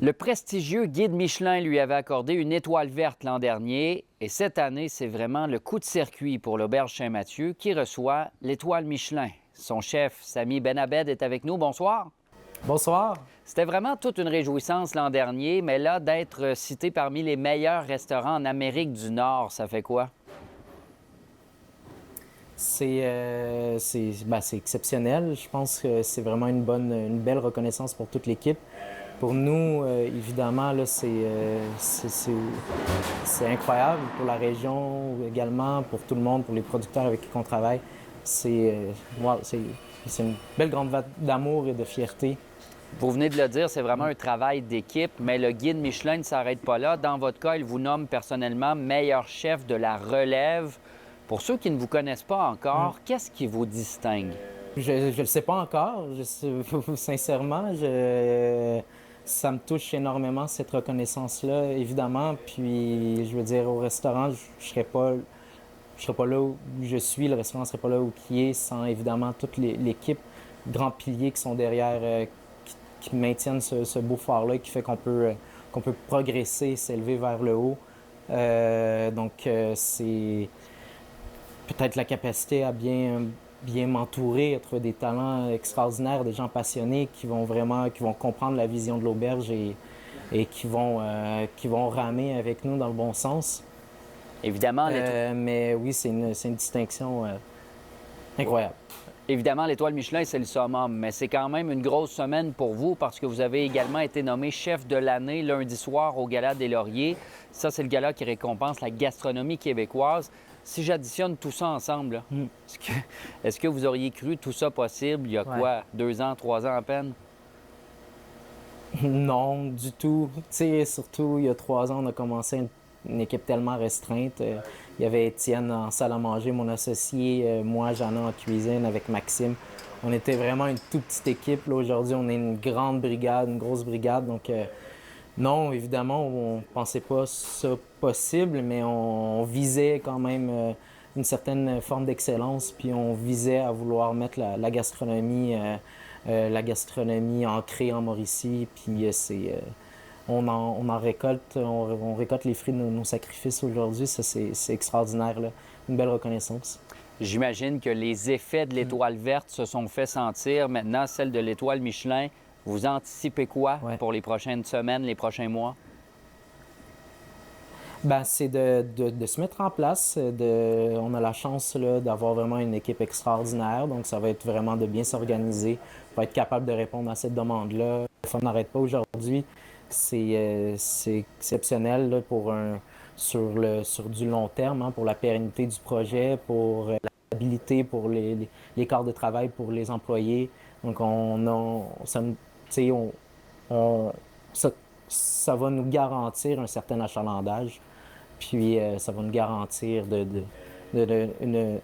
Le prestigieux guide Michelin lui avait accordé une étoile verte l'an dernier et cette année, c'est vraiment le coup de circuit pour l'Auberge Saint-Mathieu qui reçoit l'étoile Michelin. Son chef, Sami Benabed, est avec nous. Bonsoir. Bonsoir. C'était vraiment toute une réjouissance l'an dernier, mais là, d'être cité parmi les meilleurs restaurants en Amérique du Nord, ça fait quoi? C'est exceptionnel. Je pense que c'est vraiment une belle reconnaissance pour toute l'équipe. Pour nous, évidemment, là, c'est incroyable pour la région également, pour tout le monde, pour les producteurs avec qui on travaille. Wow, c'est une belle grande vague d'amour et de fierté. Vous venez de le dire, c'est vraiment un travail d'équipe, mais le guide Michelin ne s'arrête pas là. Dans votre cas, il vous nomme personnellement meilleur chef de la relève. Pour ceux qui ne vous connaissent pas encore, qu'est-ce qui vous distingue? Je ne le sais pas encore, sincèrement. Ça me touche énormément, cette reconnaissance-là, évidemment. Puis, je veux dire, au restaurant, je serais pas là où je suis, le restaurant ne serait pas là où il est sans, évidemment, toute l'équipe, grands piliers qui sont derrière, qui maintiennent ce beau phare-là, qui fait qu'on peut progresser, s'élever vers le haut. C'est peut-être la capacité à bien m'entourer, à trouver des talents extraordinaires, des gens passionnés qui vont comprendre la vision de l'auberge et qui vont ramer avec nous dans le bon sens. Évidemment, Mais oui, c'est une distinction incroyable. Évidemment, l'étoile Michelin, c'est le summum, mais c'est quand même une grosse semaine pour vous parce que vous avez également été nommé chef de l'année lundi soir au Gala des Lauriers. Ça, c'est le gala qui récompense la gastronomie québécoise. Si j'additionne tout ça ensemble, là, est-ce que vous auriez cru tout ça possible il y a quoi, 2 ans, 3 ans à peine? Non, du tout. Tu sais, surtout, il y a 3 ans, on a commencé une équipe tellement restreinte. Il y avait Étienne en salle à manger, mon associé, moi, Jeanna en cuisine avec Maxime. On était vraiment une toute petite équipe. Là, aujourd'hui, on est une grande brigade, une grosse brigade. Donc, non, évidemment, on ne pensait pas ça possible, mais on visait quand même une certaine forme d'excellence. Puis on visait à vouloir mettre la gastronomie ancrée en Mauricie. Puis on récolte les fruits de nos sacrifices aujourd'hui. Ça, c'est extraordinaire, là. Une belle reconnaissance. J'imagine que les effets de l'étoile verte se sont fait sentir. Maintenant, celle de l'étoile Michelin, vous anticipez quoi pour les prochaines semaines, les prochains mois? Ben, c'est de se mettre en place. On a la chance là, d'avoir vraiment une équipe extraordinaire. Donc, ça va être vraiment de bien s'organiser pour être capable de répondre à cette demande-là. Ça n'arrête pas aujourd'hui. C'est exceptionnel là, sur du long terme, hein, pour la pérennité du projet, pour la stabilité, pour les quarts de travail pour les employés. Donc, ça va nous garantir un certain achalandage. Puis, ça va nous garantir une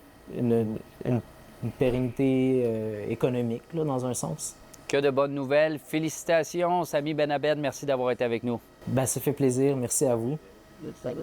pérennité économique, là, dans un sens. Que de bonnes nouvelles. Félicitations, Sami Benabed. Merci d'avoir été avec nous. Ben, ça fait plaisir. Merci à vous.